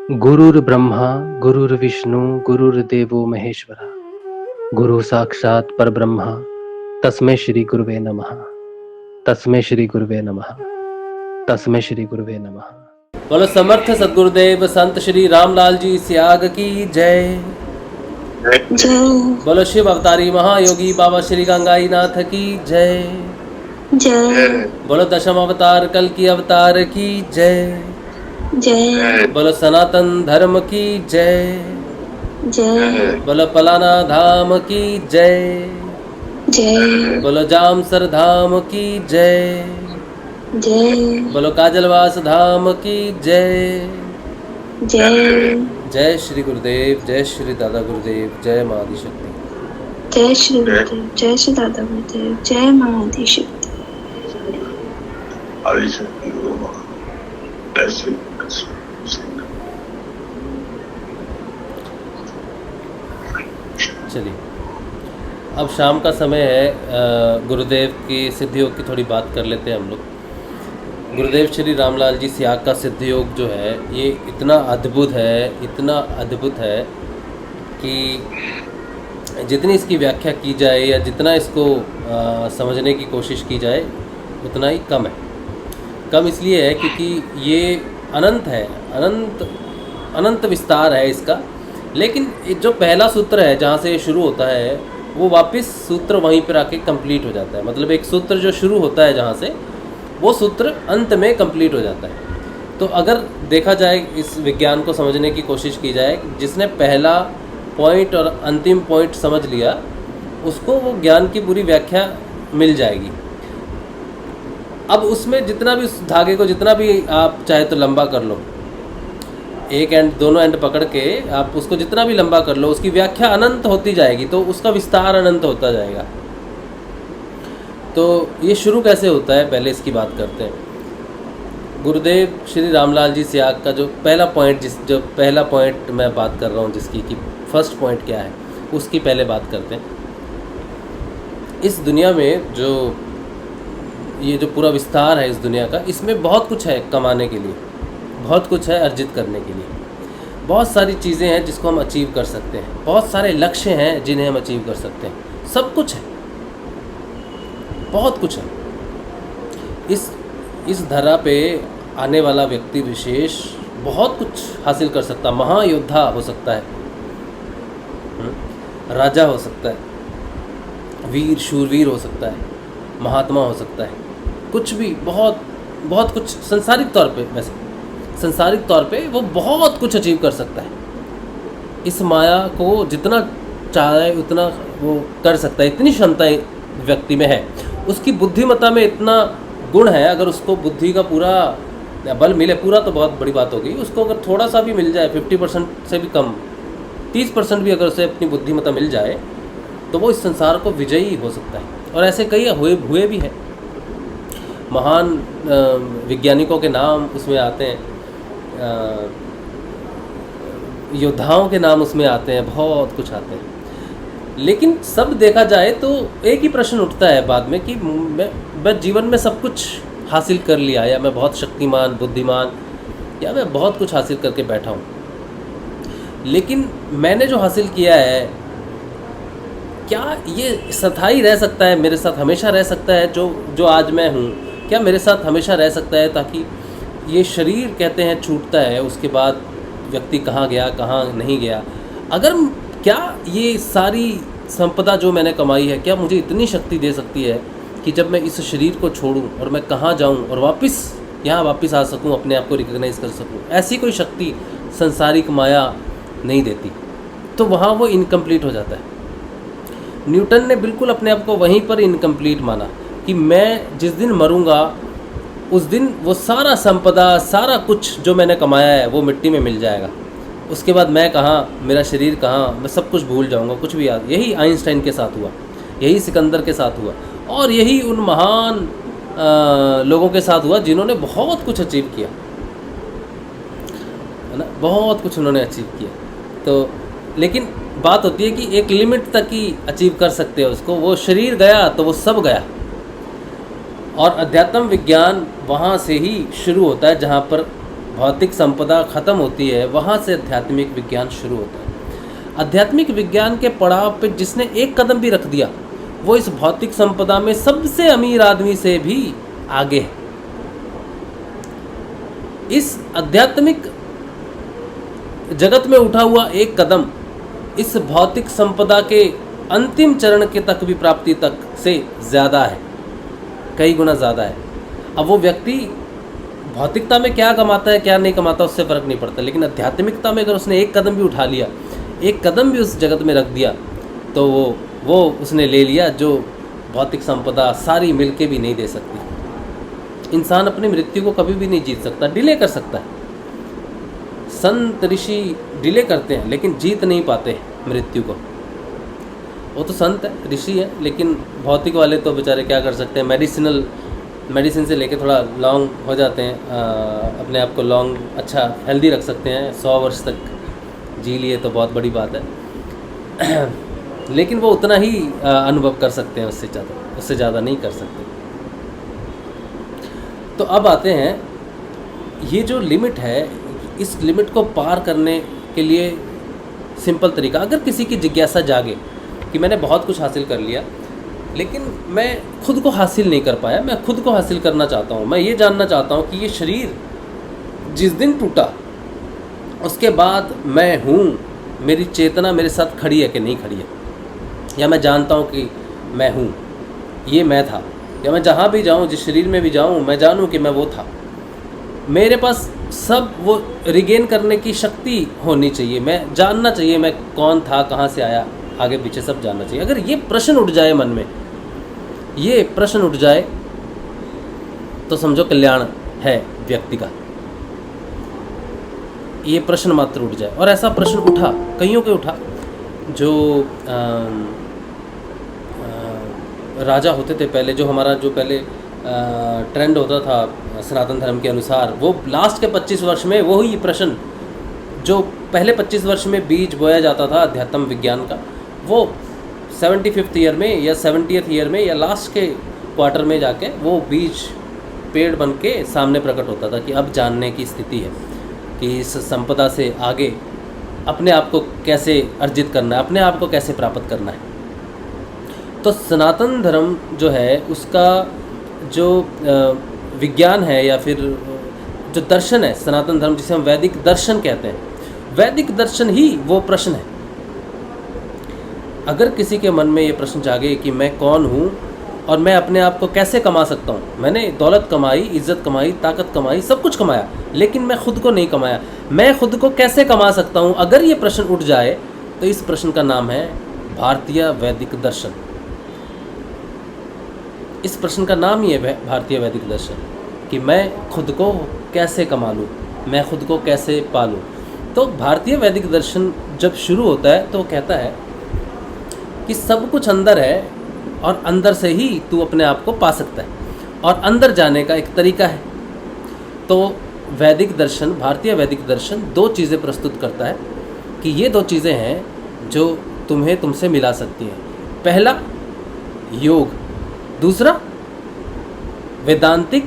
गुरुर्ब्रह्मा गुरुर्विष्णु गुरुर्देवो महेश्वरा गुरु साक्षात् परब्रह्म तस्मै श्री गुरुवे नमः। तस्मै श्री गुरुवे नमः। तस्मै श्री गुरुवे नमः। बोलो समर्थ सदगुरुदेव संत श्री रामलाल जी सियाग की जय। जय बोलो शिव अवतारी महायोगी बाबा श्री गंगाई नाथ की जय। जय बोलो दशम अवतार कल की अवतार की जय। जय बोलो सनातन धर्म की जय। जय बोलो पलाना धाम की जय। जय बोलो जामसर धाम की जय। जय बोलो काजलवास धाम की जय। जय जय श्री गुरुदेव, जय श्री दादा गुरुदेव, जय माँ आदिशक्ति। जय श्री गुरुदेव, जय श्री दादा गुरुदेव, जय माँ आदिशक्ति। आदिशक्ति को ऐसे चलिए, अब शाम का समय है। गुरुदेव की सिद्ध योग की थोड़ी बात कर लेते हैं हम लोग। गुरुदेव श्री रामलाल जी सियाग का सिद्ध योग जो है ये इतना अद्भुत है कि जितनी इसकी व्याख्या की जाए या जितना इसको समझने की कोशिश की जाए उतना ही कम है। कम इसलिए है क्योंकि ये अनंत है, अनंत विस्तार है इसका। लेकिन जो पहला सूत्र है जहाँ से ये शुरू होता है वो वापस सूत्र वहीं पर आके कंप्लीट हो जाता है। मतलब एक सूत्र जो शुरू होता है जहाँ से, वो सूत्र अंत में कंप्लीट हो जाता है। तो अगर देखा जाए, इस विज्ञान को समझने की कोशिश की जाए, जिसने पहला पॉइंट और अंतिम पॉइंट समझ लिया उसको वो ज्ञान की पूरी व्याख्या मिल जाएगी। अब उसमें जितना भी उस धागे को जितना भी आप चाहे तो लंबा कर लो, एक एंड दोनों एंड पकड़ के आप उसको जितना भी लंबा कर लो, उसकी व्याख्या अनंत होती जाएगी, तो उसका विस्तार अनंत होता जाएगा। तो ये शुरू कैसे होता है, पहले इसकी बात करते हैं। गुरुदेव श्री रामलाल जी सियाग का जो पहला पॉइंट मैं बात कर रहा हूँ, जिसकी कि फर्स्ट पॉइंट क्या है, उसकी पहले बात करते हैं। इस दुनिया में जो ये जो पूरा विस्तार है इस दुनिया का, इसमें बहुत कुछ है कमाने के लिए, बहुत कुछ है अर्जित करने के लिए, बहुत सारी चीज़ें हैं जिसको हम अचीव कर सकते हैं, बहुत सारे लक्ष्य हैं जिन्हें हम अचीव कर सकते हैं। सब कुछ है, बहुत कुछ है। इस धरा पे आने वाला व्यक्ति विशेष बहुत कुछ हासिल कर सकता है। महायोद्धा हो सकता है, राजा हो सकता है, वीर शूरवीर हो सकता है, महात्मा हो सकता है, कुछ भी, बहुत कुछ संसारिक तौर पे वो बहुत कुछ अचीव कर सकता है। इस माया को जितना चाहे उतना वो कर सकता है, इतनी क्षमता व्यक्ति में है। उसकी बुद्धिमत्ता में इतना गुण है, अगर उसको बुद्धि का पूरा बल मिले, पूरा तो बहुत बड़ी बात होगी, उसको अगर थोड़ा सा भी मिल जाए, 50% से भी कम, 30% भी अगर उसे अपनी बुद्धिमत्ता मिल जाए, तो वो इस संसार को विजयी हो सकता है। और ऐसे कई हुए भी हैं। महान वैज्ञानिकों के नाम उसमें आते हैं, योद्धाओं के नाम उसमें आते हैं, बहुत कुछ आते हैं। लेकिन सब देखा जाए तो एक ही प्रश्न उठता है बाद में कि मैं जीवन में सब कुछ हासिल कर लिया, या मैं बहुत शक्तिमान, बुद्धिमान, या मैं बहुत कुछ हासिल करके बैठा हूँ, लेकिन मैंने जो हासिल किया है क्या ये स्थायी रह सकता है, मेरे साथ हमेशा रह सकता है? जो आज मैं हूँ क्या मेरे साथ हमेशा रह सकता है? ताकि ये शरीर कहते हैं छूटता है, उसके बाद व्यक्ति कहाँ गया, कहाँ नहीं गया। अगर क्या ये सारी संपदा जो मैंने कमाई है, क्या मुझे इतनी शक्ति दे सकती है कि जब मैं इस शरीर को छोड़ूं और मैं कहाँ जाऊं और यहाँ वापस आ सकूं, अपने आप को रिकॉग्नाइज कर सकूं? ऐसी कोई शक्ति संसारिक माया नहीं देती, तो वहाँ वो इनकम्प्लीट हो जाता है। न्यूटन ने बिल्कुल अपने आप को वहीं पर इनकम्प्लीट माना कि मैं जिस दिन मरूंगा उस दिन वो सारा संपदा, सारा कुछ जो मैंने कमाया है वो मिट्टी में मिल जाएगा। उसके बाद मैं कहाँ, मेरा शरीर कहाँ, मैं सब कुछ भूल जाऊँगा, कुछ भी याद। यही आइंस्टाइन के साथ हुआ, यही सिकंदर के साथ हुआ, और यही उन महान लोगों के साथ हुआ जिन्होंने बहुत कुछ अचीव किया, है ना, बहुत कुछ उन्होंने अचीव किया। तो लेकिन बात होती है कि एक लिमिट तक ही अचीव कर सकते हैं उसको। वो शरीर गया तो वो सब गया। और अध्यात्म विज्ञान वहाँ से ही शुरू होता है जहाँ पर भौतिक संपदा खत्म होती है, वहाँ से आध्यात्मिक विज्ञान शुरू होता है। आध्यात्मिक विज्ञान के पड़ाव पे जिसने एक कदम भी रख दिया वो इस भौतिक संपदा में सबसे अमीर आदमी से भी आगे है। इस आध्यात्मिक जगत में उठा हुआ एक कदम इस भौतिक संपदा के अंतिम चरण के तक भी प्राप्ति तक से ज़्यादा है, कई गुना ज़्यादा है। अब वो व्यक्ति भौतिकता में क्या कमाता है क्या नहीं कमाता उससे फ़र्क नहीं पड़ता, लेकिन आध्यात्मिकता में अगर उसने एक कदम भी उठा लिया, एक कदम भी उस जगत में रख दिया, तो वो उसने ले लिया जो भौतिक संपदा सारी मिलके भी नहीं दे सकती। इंसान अपनी मृत्यु को कभी भी नहीं जीत सकता, डिले कर सकता है। संत ऋषि डिले करते हैं लेकिन जीत नहीं पाते मृत्यु को। वो तो संत है, ऋषि है, लेकिन भौतिक वाले तो बेचारे क्या कर सकते हैं, मेडिसिन से लेके थोड़ा लॉन्ग हो जाते हैं, अपने आप को लॉन्ग अच्छा हेल्दी रख सकते हैं, 100 वर्ष तक जी लिए तो बहुत बड़ी बात है। लेकिन वो उतना ही अनुभव कर सकते हैं, उससे ज़्यादा नहीं कर सकते। तो अब आते हैं, ये जो लिमिट है, इस लिमिट को पार करने के लिए सिंपल तरीका, अगर किसी की जिज्ञासा जागे कि मैंने बहुत कुछ हासिल कर लिया लेकिन मैं खुद को हासिल नहीं कर पाया, मैं खुद को हासिल करना चाहता हूँ, मैं ये जानना चाहता हूँ कि ये शरीर जिस दिन टूटा उसके बाद मैं हूँ, मेरी चेतना मेरे साथ खड़ी है कि नहीं खड़ी है, या मैं जानता हूँ कि मैं हूँ, ये मैं था, या मैं जहाँ भी जाऊँ, जिस शरीर में भी जाऊँ, मैं जानूँ कि मैं वो था। मेरे पास सब वो रिगेन करने की शक्ति होनी चाहिए, मैं जानना चाहिए मैं कौन था, कहाँ से आया, आगे पीछे सब जानना चाहिए। अगर ये प्रश्न उठ जाए मन में, ये प्रश्न उठ जाए तो समझो कल्याण है व्यक्ति का। ये प्रश्न मात्र उठ जाए, और ऐसा प्रश्न उठा, कईयों के उठा, जो राजा होते थे पहले, जो हमारा जो पहले ट्रेंड होता था सनातन धर्म के अनुसार, वो लास्ट के 25 वर्ष में वही प्रश्न जो पहले 25 वर्ष में बीज बोया जाता था अध्यात्म विज्ञान का, वो 75th ईयर में या 70th ईयर में या लास्ट के क्वार्टर में जाके वो बीज पेड़ बन के सामने प्रकट होता था कि अब जानने की स्थिति है कि इस संपदा से आगे अपने आप को कैसे अर्जित करना है, अपने आप को कैसे प्राप्त करना है। तो सनातन धर्म जो है उसका जो विज्ञान है या फिर जो दर्शन है, सनातन धर्म जिसे हम वैदिक दर्शन कहते हैं, वैदिक दर्शन ही वो प्रश्न है। अगर किसी के मन में ये प्रश्न जागे कि मैं कौन हूँ और मैं अपने आप को कैसे कमा सकता हूँ, मैंने दौलत कमाई, इज़्ज़त कमाई, ताकत कमाई, सब कुछ कमाया, लेकिन मैं खुद को नहीं कमाया, मैं खुद को कैसे कमा सकता हूँ, अगर ये प्रश्न उठ जाए तो इस प्रश्न का नाम है भारतीय वैदिक दर्शन। इस प्रश्न का नाम ही है भारतीय वैदिक दर्शन कि मैं खुद को कैसे कमा लूँ, मैं खुद को कैसे पालूँ। तो भारतीय वैदिक दर्शन जब शुरू होता है तो वो कहता है कि सब कुछ अंदर है और अंदर से ही तू अपने आप को पा सकता है, और अंदर जाने का एक तरीका है। तो वैदिक दर्शन, भारतीय वैदिक दर्शन 2 चीज़ें प्रस्तुत करता है कि ये 2 चीज़ें हैं जो तुम्हें तुमसे मिला सकती हैं। पहला योग, दूसरा वेदांती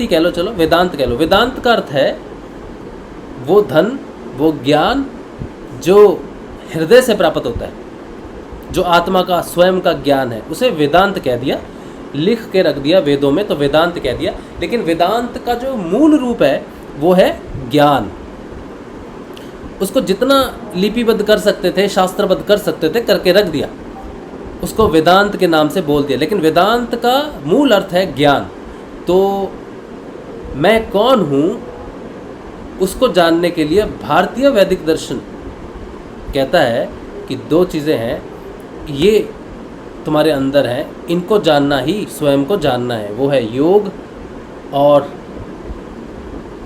कह लो, चलो वेदांत कह लो। वेदांत का अर्थ है वो धन, वो ज्ञान जो हृदय से प्राप्त होता है, जो आत्मा का स्वयं का ज्ञान है, उसे वेदांत कह दिया, लिख के रख दिया वेदों में तो वेदांत कह दिया। लेकिन वेदांत का जो मूल रूप है वो है ज्ञान। उसको जितना लिपिबद्ध कर सकते थे, शास्त्रबद्ध कर सकते थे, करके रख दिया, उसको वेदांत के नाम से बोल दिया। लेकिन वेदांत का मूल अर्थ है ज्ञान। तो मैं कौन हूँ उसको जानने के लिए भारतीय वैदिक दर्शन कहता है कि 2 चीज़ें हैं, ये तुम्हारे अंदर हैं, इनको जानना ही स्वयं को जानना है। वो है योग और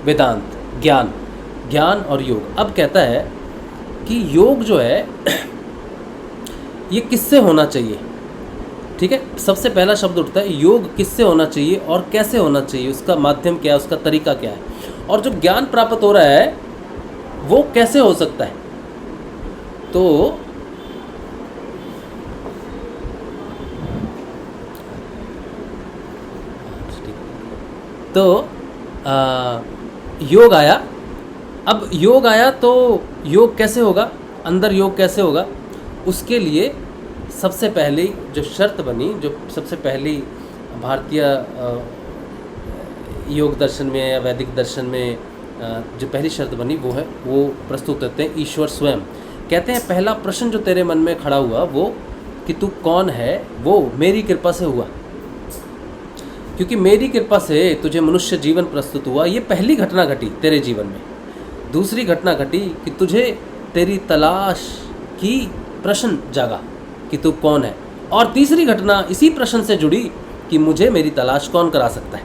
वेदांत, ज्ञान और योग। अब कहता है कि योग जो है ये किससे होना चाहिए, ठीक है। सबसे पहला शब्द उठता है योग किससे होना चाहिए और कैसे होना चाहिए, उसका माध्यम क्या है, उसका तरीका क्या है, और जो ज्ञान प्राप्त हो रहा है वो कैसे हो सकता है। तो योग आया। अब योग आया तो योग कैसे होगा, अंदर योग कैसे होगा, उसके लिए सबसे पहली जो शर्त बनी, जो सबसे पहली भारतीय योग दर्शन में या वैदिक दर्शन में जो पहली शर्त बनी वो प्रस्तुत करते हैं ईश्वर स्वयं। कहते हैं पहला प्रश्न जो तेरे मन में खड़ा हुआ वो कि तू कौन है, वो मेरी कृपा से हुआ, क्योंकि मेरी कृपा से तुझे मनुष्य जीवन प्रस्तुत हुआ। ये पहली घटना घटी तेरे जीवन में। दूसरी घटना घटी कि तुझे तेरी तलाश की प्रश्न जागा कि तू कौन है, और तीसरी घटना इसी प्रश्न से जुड़ी कि मुझे मेरी तलाश कौन करा सकता है।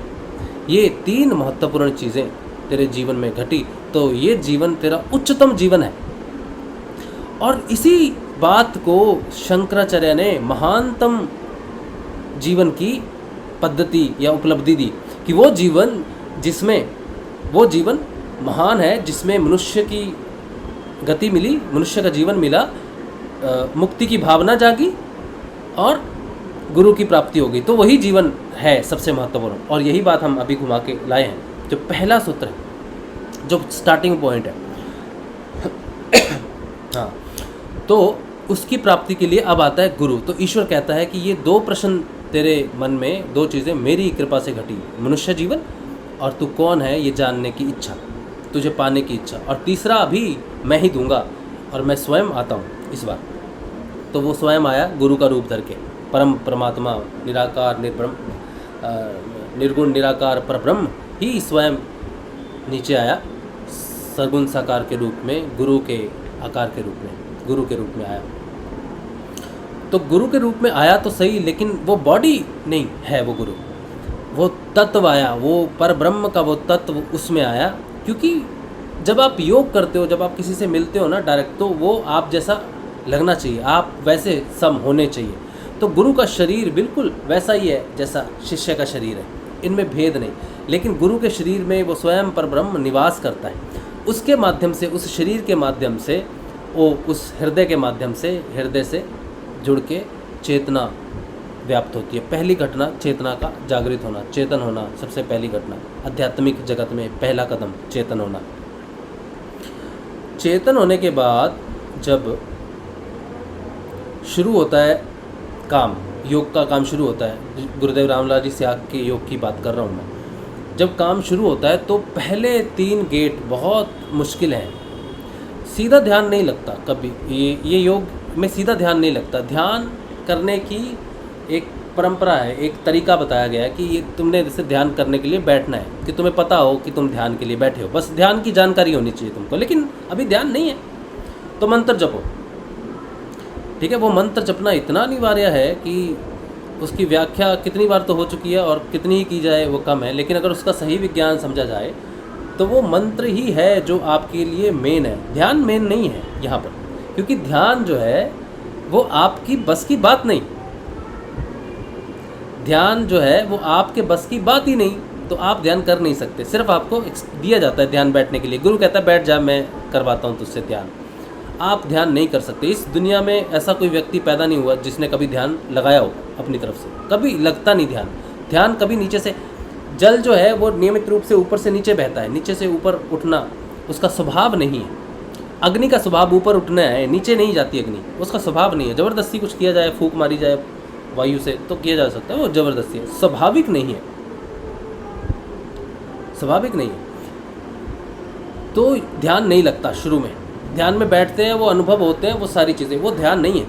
ये 3 महत्वपूर्ण चीज़ें तेरे जीवन में घटी, तो ये जीवन तेरा उच्चतम जीवन है। और इसी बात को शंकराचार्य ने महानतम जीवन की पद्धति या उपलब्धि दी कि वो जीवन महान है, जिसमें मनुष्य की गति मिली, मनुष्य का जीवन मिला, मुक्ति की भावना जागी और गुरु की प्राप्ति हो गई। तो वही जीवन है सबसे महत्वपूर्ण, और यही बात हम अभी घुमा के लाए हैं। जो पहला सूत्र है, जो स्टार्टिंग पॉइंट है हाँ, तो उसकी प्राप्ति के लिए अब आता है गुरु। तो ईश्वर कहता है कि ये 2 प्रश्न तेरे मन में, 2 चीज़ें मेरी कृपा से घटी, मनुष्य जीवन और तू कौन है ये जानने की इच्छा, तुझे पाने की इच्छा, और तीसरा अभी मैं ही दूंगा, और मैं स्वयं आता हूँ इस बार। तो वो स्वयं आया गुरु का रूप धर के, परम परमात्मा निराकार निर्गुण निराकार परब्रह्म ही स्वयं नीचे आया, सगुण साकार के रूप में, गुरु के आकार के रूप में, गुरु के रूप में आया। तो गुरु के रूप में आया तो सही, लेकिन वो बॉडी नहीं है, वो गुरु, वो तत्व आया, वो परब्रह्म का वो तत्व उसमें आया। क्योंकि जब आप योग करते हो, जब आप किसी से मिलते हो ना डायरेक्ट, तो वो आप जैसा लगना चाहिए, आप वैसे सम होने चाहिए। तो गुरु का शरीर बिल्कुल वैसा ही है जैसा शिष्य का शरीर है, इनमें भेद नहीं। लेकिन गुरु के शरीर में वो स्वयं परब्रह्म निवास करता है, उसके माध्यम से, उस शरीर के माध्यम से, वो उस हृदय के माध्यम से, हृदय से जुड़ के चेतना व्याप्त होती है। पहली घटना चेतना का जागृत होना, चेतन होना, सबसे पहली घटना आध्यात्मिक जगत में पहला कदम चेतन होना। चेतन होने के बाद जब शुरू होता है काम, योग का काम शुरू होता है, गुरुदेव रामलाल जी स्याग के योग की बात कर रहा हूँ मैं। जब काम शुरू होता है तो पहले 3 गेट बहुत मुश्किल हैं, सीधा ध्यान नहीं लगता कभी। ये योग में सीधा ध्यान नहीं लगता। ध्यान करने की एक परंपरा है, एक तरीका बताया गया है कि ये तुमने जैसे ध्यान करने के लिए बैठना है, कि तुम्हें पता हो कि तुम ध्यान के लिए बैठे हो, बस ध्यान की जानकारी होनी चाहिए तुमको। लेकिन अभी ध्यान नहीं है तो मंत्र जपो, ठीक है। वो मंत्र जपना इतना अनिवार्य है कि उसकी व्याख्या कितनी बार तो हो चुकी है, और कितनी ही की जाए वो कम है। लेकिन अगर उसका सही विज्ञान समझा जाए तो वो मंत्र ही है जो आपके लिए मेन है। ध्यान मेन नहीं है यहाँ पर, क्योंकि ध्यान जो है वो आपकी बस की बात नहीं, ध्यान जो है वो आपके बस की बात ही नहीं, तो आप ध्यान कर नहीं सकते। सिर्फ आपको दिया जाता है ध्यान बैठने के लिए, गुरु कहता है बैठ जा, मैं करवाता हूँ तुझसे ध्यान। आप ध्यान नहीं कर सकते। इस दुनिया में ऐसा कोई व्यक्ति पैदा नहीं हुआ जिसने कभी ध्यान लगाया हो अपनी तरफ से, कभी लगता नहीं ध्यान। ध्यान कभी नीचे से, जल जो है वो नियमित रूप से ऊपर से नीचे बहता है, नीचे से ऊपर उठना उसका स्वभाव नहीं है। अग्नि का स्वभाव ऊपर उठना है, नीचे नहीं जाती अग्नि, उसका स्वभाव नहीं है। ज़बरदस्ती कुछ किया जाए, फूंक मारी जाए वायु से तो किया जा सकता है, वो ज़बरदस्ती है, स्वाभाविक नहीं है, स्वाभाविक नहीं है। तो ध्यान नहीं लगता शुरू में। ध्यान में बैठते हैं, वो अनुभव होते हैं, वो सारी चीज़ें, वो ध्यान नहीं है,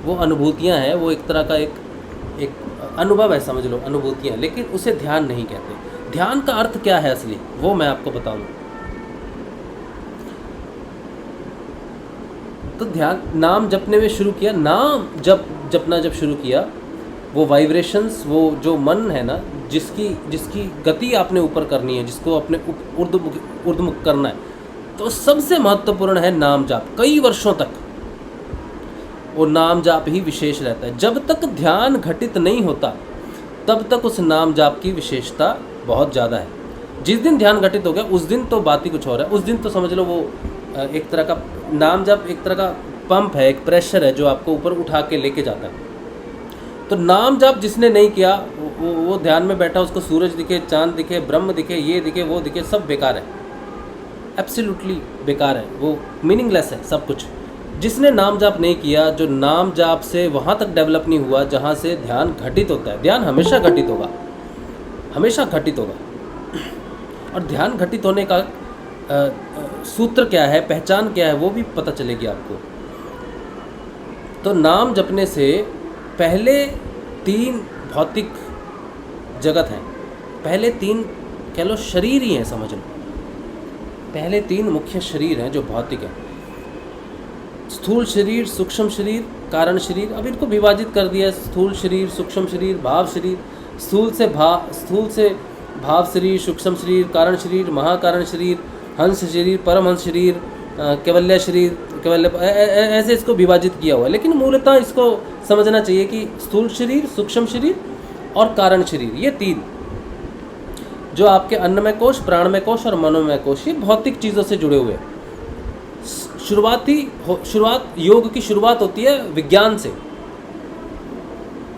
वो अनुभूतियाँ हैं, वो एक तरह का एक अनुभव है, समझ लो अनुभूतियाँ, लेकिन उसे ध्यान नहीं कहते। ध्यान का अर्थ क्या है असली, वो मैं आपको बताऊंगा। तो ध्यान, नाम जपने में शुरू किया, नाम जपना जब शुरू किया, वो वाइब्रेशंस, वो जो मन है ना, जिसकी गति आपने ऊपर करनी है, जिसको अपने ऊर्ध्वमुख करना है, तो सबसे महत्वपूर्ण है नाम जाप। कई वर्षों तक वो नाम जाप ही विशेष रहता है। जब तक ध्यान घटित नहीं होता तब तक उस नाम जाप की विशेषता बहुत ज़्यादा है। जिस दिन ध्यान घटित हो गया उस दिन तो बात ही कुछ और है। उस दिन तो समझ लो वो एक तरह का नाम जाप, एक तरह का पंप है, एक प्रेशर है जो आपको ऊपर उठा के लेके जाता है। तो नाम जाप जिसने नहीं किया वो ध्यान में बैठा, उसको सूरज दिखे, चांद दिखे, ब्रह्म दिखे, ये दिखे, वो दिखे, सब बेकार है, एब्सोल्युटली बेकार है, वो मीनिंगलेस है सब कुछ। जिसने नाम जाप नहीं किया, जो नाम जाप से वहाँ तक डेवलप नहीं हुआ जहाँ से ध्यान घटित होता है, ध्यान हमेशा घटित होगा, हमेशा घटित होगा। और ध्यान घटित होने का सूत्र क्या है, पहचान क्या है, वो भी पता चलेगी आपको। तो नाम जपने से पहले 3 भौतिक जगत हैं, पहले 3 कह लो शरीर ही हैं, समझ लो, पहले 3 मुख्य शरीर हैं जो भौतिक हैं। स्थूल शरीर, सूक्ष्म शरीर, कारण शरीर। अब इनको विभाजित कर दिया, स्थूल शरीर, सूक्ष्म शरीर, भाव शरीर। स्थूल से भाव शरीर, सूक्ष्म शरीर, कारण शरीर, महाकारण शरीर, हंस शरीर, परमहंस शरीर, कैवल्य शरीर, कैवल्य, ऐसे इसको विभाजित किया हुआ है। लेकिन मूलतः इसको समझना चाहिए कि स्थूल शरीर, सूक्ष्म शरीर और कारण शरीर, ये 3 जो आपके अन्नमय कोश, प्राणमय कोश और मनोमय कोश, ये भौतिक चीज़ों से जुड़े हुए हैं। शुरुआत योग की शुरुआत होती है विज्ञान से,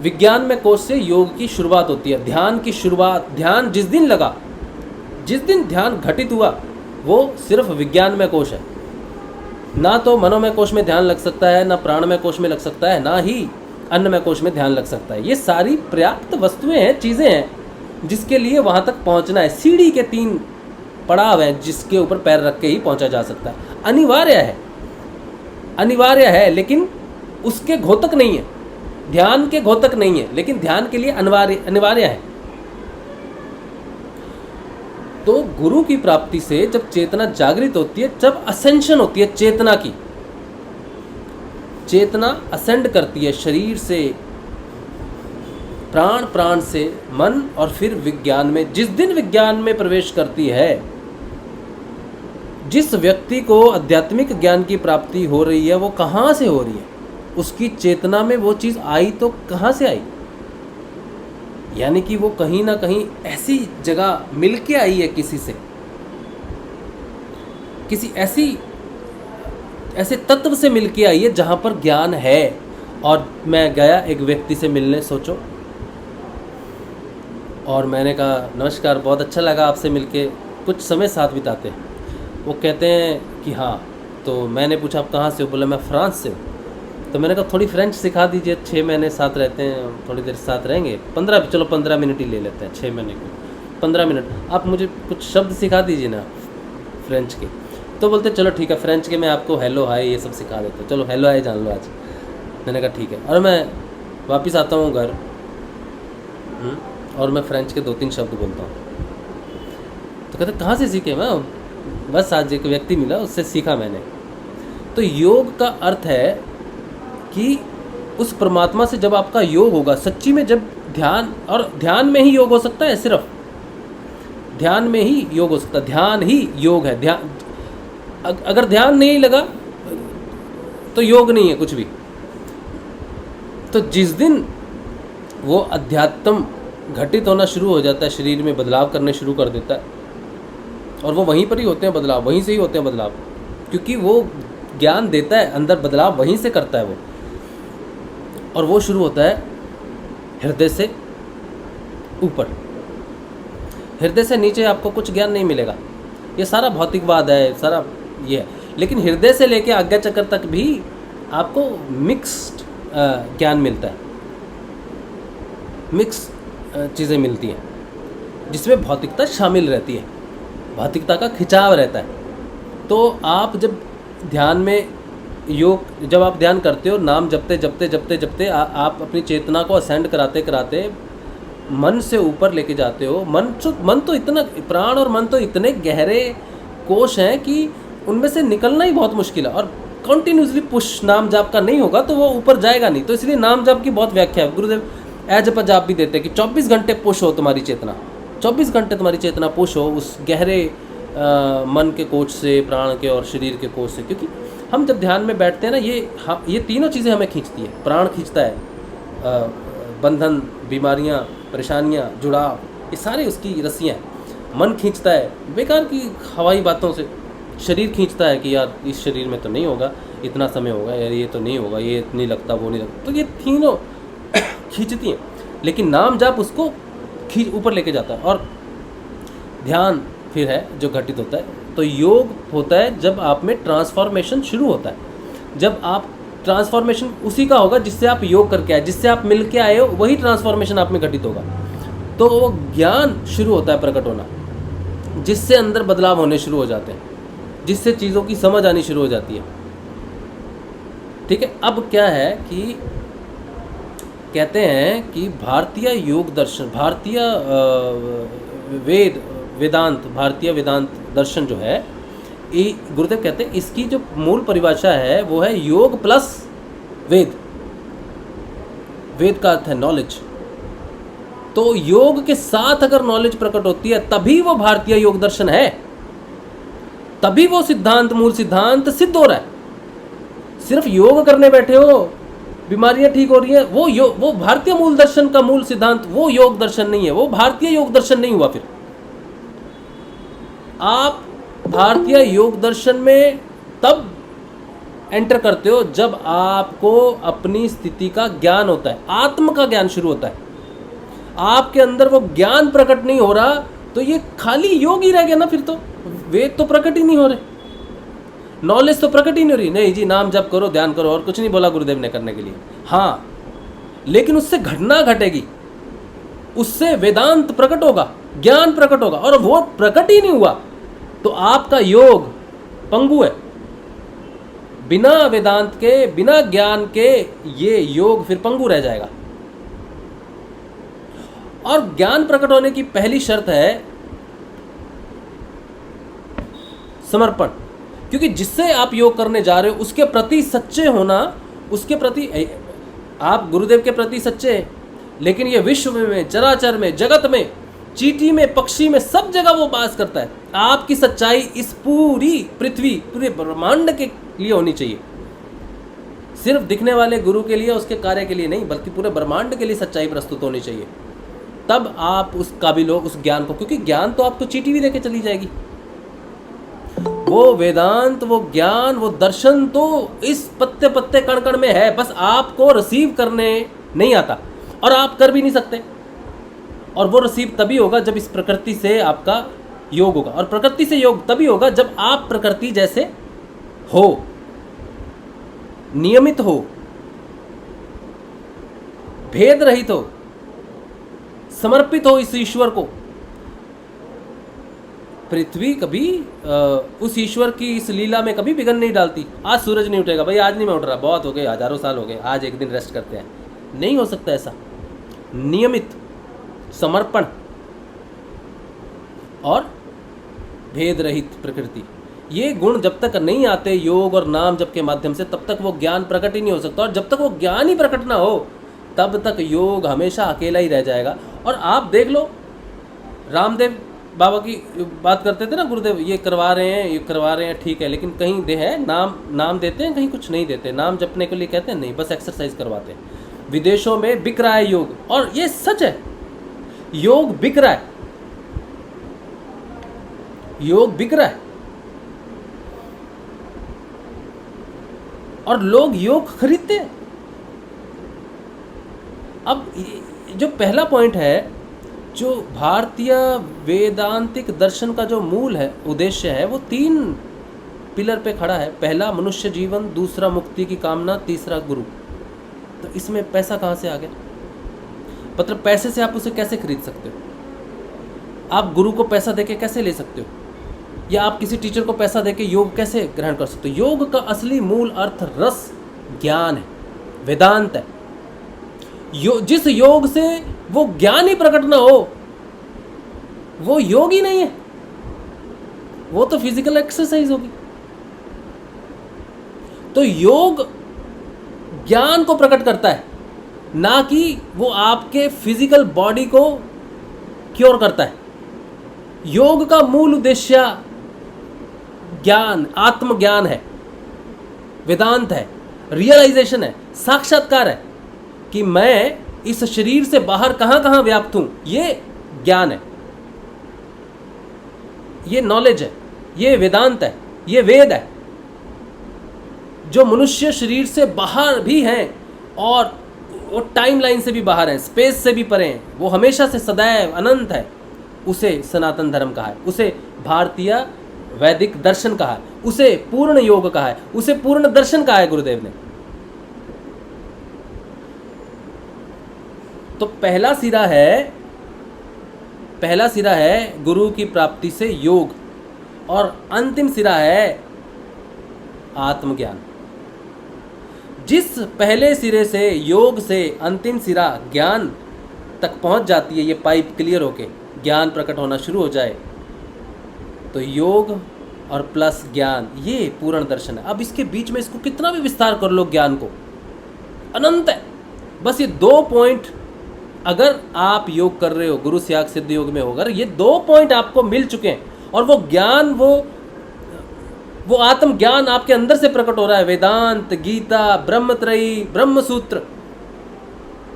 विज्ञान में कोश से योग की शुरुआत होती है। ध्यान की शुरुआत, ध्यान जिस दिन लगा, जिस दिन ध्यान घटित हुआ, वो सिर्फ विज्ञान में कोश है। ना तो मनोमय कोश में ध्यान लग सकता है, ना प्राणमय कोश में लग सकता है, ना ही अन्नमय कोश में ध्यान लग सकता है। ये सारी पर्याप्त वस्तुएं हैं, चीज़ें हैं जिसके लिए वहाँ तक पहुँचना है। सीढ़ी के 3 पड़ाव हैं जिसके ऊपर पैर रख के ही पहुँचा जा सकता है। अनिवार्य है लेकिन उसके घोतक नहीं है, ध्यान के घोतक नहीं है, लेकिन ध्यान के लिए अनिवार्य है। तो गुरु की प्राप्ति से जब चेतना जागृत होती है, जब असेंशन होती है चेतना की, चेतना असेंड करती है शरीर से, प्राण से मन और फिर विज्ञान में। जिस दिन विज्ञान में प्रवेश करती है, जिस व्यक्ति को आध्यात्मिक ज्ञान की प्राप्ति हो रही है, वो कहाँ से हो रही है? उसकी चेतना में वो चीज़ आई तो कहाँ से आई? यानी कि वो कहीं ना कहीं ऐसी जगह मिल के आई है किसी से, किसी ऐसे तत्व से मिल के आई है जहाँ पर ज्ञान है। और मैं गया एक व्यक्ति से मिलने, सोचो, और मैंने कहा नमस्कार, बहुत अच्छा लगा आपसे मिलके, कुछ समय साथ बिताते हैं। वो कहते हैं कि हाँ। तो मैंने पूछा आप कहाँ से हो? बोला मैं फ्रांस से हूँ। तो मैंने कहा थोड़ी फ्रेंच सिखा दीजिए, 6 महीने साथ रहते हैं, थोड़ी देर साथ रहेंगे, 15 मिनट ही ले लेते हैं, 6 महीने को 15 मिनट, आप मुझे कुछ शब्द सिखा दीजिए ना फ्रेंच के। तो बोलते चलो ठीक है, फ्रेंच के मैं आपको हेलो हाय ये सब सिखा देता हूँ, चलो हेलो हाय जान लो आज। मैंने कहा ठीक है। और मैं वापस आता हूँ घर, और मैं फ्रेंच के 2-3 शब्द बोलता हूँ। तो कहते कहाँ से सीखे? मैं बस आज एक व्यक्ति मिला, उससे सीखा मैंने। तो योग का अर्थ है कि उस परमात्मा से जब आपका योग होगा सच्ची में, जब ध्यान, और ध्यान में ही योग हो सकता है, सिर्फ ध्यान में ही योग हो सकता है, ध्यान ही योग है। ध्यान, अगर ध्यान नहीं लगा तो योग नहीं है कुछ भी। तो जिस दिन वो अध्यात्म घटित होना शुरू हो जाता है, शरीर में बदलाव करने शुरू कर देता है, और वो वहीं पर ही होते हैं बदलाव, वहीं से ही होते हैं बदलाव, क्योंकि वो ज्ञान देता है, अंदर बदलाव वहीं से करता है वो। और वो शुरू होता है हृदय से ऊपर, हृदय से नीचे आपको कुछ ज्ञान नहीं मिलेगा। ये सारा भौतिकवाद है, सारा ये है। लेकिन हृदय से लेके आज्ञा चक्र तक भी आपको मिक्स्ड ज्ञान मिलता है, मिक्स चीज़ें मिलती हैं, जिसमें भौतिकता शामिल रहती है, भौतिकता का खिंचाव रहता है। तो आप जब ध्यान में योग, जब आप ध्यान करते हो, नाम जपते आप अपनी चेतना को असेंड कराते कराते मन से ऊपर लेके जाते हो। मन तो इतना, प्राण और मन तो इतने गहरे कोश हैं कि उनमें से निकलना ही बहुत मुश्किल है। और कंटिन्यूसली पुश नाम जाप का नहीं होगा तो वो ऊपर जाएगा नहीं। तो इसलिए नाम जाप की बहुत व्याख्या है। गुरुदेव जप जाप भी देते हैं कि 24 घंटे पुश हो तुम्हारी चेतना, 24 घंटे तुम्हारी चेतना पुश हो उस गहरे मन के कोश से, प्राण के और शरीर के कोश से। क्योंकि हम जब ध्यान में बैठते हैं ना, ये तीनों चीज़ें हमें खींचती है। प्राण खींचता है, बंधन, बीमारियाँ, परेशानियाँ, जुड़ाव, ये सारे उसकी रस्सियाँ हैं। मन खींचता है बेकार की हवाई बातों से। शरीर खींचता है कि यार इस शरीर में तो नहीं होगा, इतना समय होगा, यार ये तो नहीं होगा, ये नहीं लगता, वो नहीं लगता। तो ये तीनों खींचती हैं। लेकिन नाम जाप उसको खींच ऊपर लेके जाता है। और ध्यान फिर है जो घटित होता है। तो योग होता है जब आप में ट्रांसफॉर्मेशन शुरू होता है, जब आप ट्रांसफॉर्मेशन उसी का होगा जिससे आप योग करके आए, जिससे आप मिल के आए हो, वही ट्रांसफॉर्मेशन आप में घटित होगा। तो वो ज्ञान शुरू होता है प्रकट होना, जिससे अंदर बदलाव होने शुरू हो जाते हैं, जिससे चीज़ों की समझ आनी शुरू हो जाती है। ठीक है। अब क्या है कि कहते हैं कि भारतीय योग दर्शन, भारतीय भारतीय वेदांत दर्शन जो है, गुरुदेव कहते हैं इसकी जो मूल परिभाषा है वो है योग प्लस वेद। वेद का अर्थ है नॉलेज। तो योग के साथ अगर नॉलेज प्रकट होती है तभी वो भारतीय योग दर्शन है, तभी वो सिद्धांत, मूल सिद्धांत सिद्ध हो रहा है। सिर्फ योग करने बैठे हो, बीमारियां ठीक हो रही हैं, वो भारतीय मूल दर्शन का मूल सिद्धांत, वो योग दर्शन नहीं है, वो भारतीय योग दर्शन नहीं हुआ। फिर आप भारतीय योग दर्शन में तब एंटर करते हो जब आपको अपनी स्थिति का ज्ञान होता है, आत्म का ज्ञान शुरू होता है। आपके अंदर वो ज्ञान प्रकट नहीं हो रहा तो ये खाली योग ही रह गया ना। फिर तो वेद तो प्रकट ही नहीं हो रहे, नॉलेज तो प्रकट ही नहीं हो रही। नहीं जी, नाम जप करो, ध्यान करो, और कुछ नहीं बोला गुरुदेव ने करने के लिए। हाँ, लेकिन उससे घटना घटेगी, उससे वेदांत प्रकट होगा, ज्ञान प्रकट होगा, और वो प्रकट ही नहीं हुआ तो आपका योग पंगु है। बिना वेदांत के, बिना ज्ञान के ये योग फिर पंगु रह जाएगा। और ज्ञान प्रकट होने की पहली शर्त है समर्पण, क्योंकि जिससे आप योग करने जा रहे हो उसके प्रति सच्चे होना, उसके प्रति आप गुरुदेव के प्रति सच्चे हैं, लेकिन ये विश्व में, चराचर में, जगत में, चींटी में, पक्षी में, सब जगह वो वास करता है। आपकी सच्चाई इस पूरी पृथ्वी, पूरे ब्रह्मांड के लिए होनी चाहिए। सिर्फ दिखने वाले गुरु के लिए, उसके कार्य के लिए नहीं, बल्कि पूरे ब्रह्मांड के लिए सच्चाई प्रस्तुत होनी चाहिए। तब आप उस काबिल हो उस ज्ञान को, क्योंकि ज्ञान तो आपको चींटी भी लेके चली जाएगी। वो वेदांत, वो ज्ञान, वो दर्शन तो इस पत्ते पत्ते कण कण में है, बस आपको रिसीव करने नहीं आता और आप कर भी नहीं सकते। और वो रिसीव तभी होगा जब इस प्रकृति से आपका योग होगा, और प्रकृति से योग तभी होगा जब आप प्रकृति जैसे हो, नियमित हो, भेद रहित हो, समर्पित हो इस ईश्वर को। पृथ्वी कभी उस ईश्वर की इस लीला में कभी विघ्न नहीं डालती। आज सूरज नहीं उठेगा, भाई आज नहीं मैं उठ रहा, बहुत हो गए, हजारों साल हो गए, आज एक दिन रेस्ट करते हैं, नहीं हो सकता ऐसा। नियमित, समर्पण और भेद रहित प्रकृति, ये गुण जब तक नहीं आते योग और नाम जप के माध्यम से, तब तक वो ज्ञान प्रकट ही नहीं हो सकता। और जब तक वो ज्ञान ही प्रकट ना हो तब तक योग हमेशा अकेला ही रह जाएगा। और आप देख लो, रामदेव बाबा की बात करते थे ना गुरुदेव, ये करवा रहे हैं, ठीक है, लेकिन कहीं दे है नाम देते हैं, कहीं कुछ नहीं देते। नाम जपने के लिए कहते हैं नहीं, बस एक्सरसाइज करवाते हैं। विदेशों में बिक रहा है योग, और ये सच है, योग बिक रहा है, योग बिक रहा है, और लोग योग खरीदते हैं। अब जो पहला पॉइंट है, जो भारतीय वेदांतिक दर्शन का जो मूल है, उद्देश्य है, वो 3 पिलर पे खड़ा है। पहला मनुष्य जीवन, दूसरा मुक्ति की कामना, तीसरा गुरु। तो इसमें पैसा कहाँ से आ गया? मतलब पैसे से आप उसे कैसे खरीद सकते हो? आप गुरु को पैसा देके कैसे ले सकते हो? या आप किसी टीचर को पैसा देके योग कैसे ग्रहण कर सकते हो? योग का असली मूल अर्थ रस, ज्ञान है, वेदांत है। जिस योग से वो ज्ञान ही प्रकट ना हो, वो योग ही नहीं है, वो तो फिजिकल एक्सरसाइज होगी। तो योग ज्ञान को प्रकट करता है, ना कि वो आपके फिजिकल बॉडी को क्योर करता है। योग का मूल उद्देश्य ज्ञान, आत्मज्ञान है, वेदांत है, रियलाइजेशन है, साक्षात्कार है कि मैं इस शरीर से बाहर कहाँ कहाँ व्याप्त हूँ। ये ज्ञान है, ये नॉलेज है, ये वेदांत है, ये वेद है। जो मनुष्य शरीर से बाहर भी हैं और वो टाइम लाइन से भी बाहर है, स्पेस से भी परे हैं, वो हमेशा से सदैव अनंत है, उसे सनातन धर्म कहा है, उसे भारतीय वैदिक दर्शन कहा है, उसे पूर्ण योग कहा है, उसे पूर्ण दर्शन कहा है गुरुदेव ने। तो पहला सिरा है गुरु की प्राप्ति से योग, और अंतिम सिरा है आत्मज्ञान। जिस पहले सिरे से योग से अंतिम सिरा ज्ञान तक पहुंच जाती है, ये पाइप क्लियर होके ज्ञान प्रकट होना शुरू हो जाए, तो योग और प्लस ज्ञान, ये पूर्ण दर्शन है। अब इसके बीच में इसको कितना भी विस्तार कर लो, ज्ञान को अनंत है। बस ये 2 पॉइंट अगर आप योग कर रहे हो, गुरु स्याग सिद्ध योग में होकर ये 2 पॉइंट आपको मिल चुके हैं, और वो ज्ञान, वो आत्म ज्ञान आपके अंदर से प्रकट हो रहा है। वेदांत, गीता, ब्रह्मत्रयी, ब्रह्म सूत्र,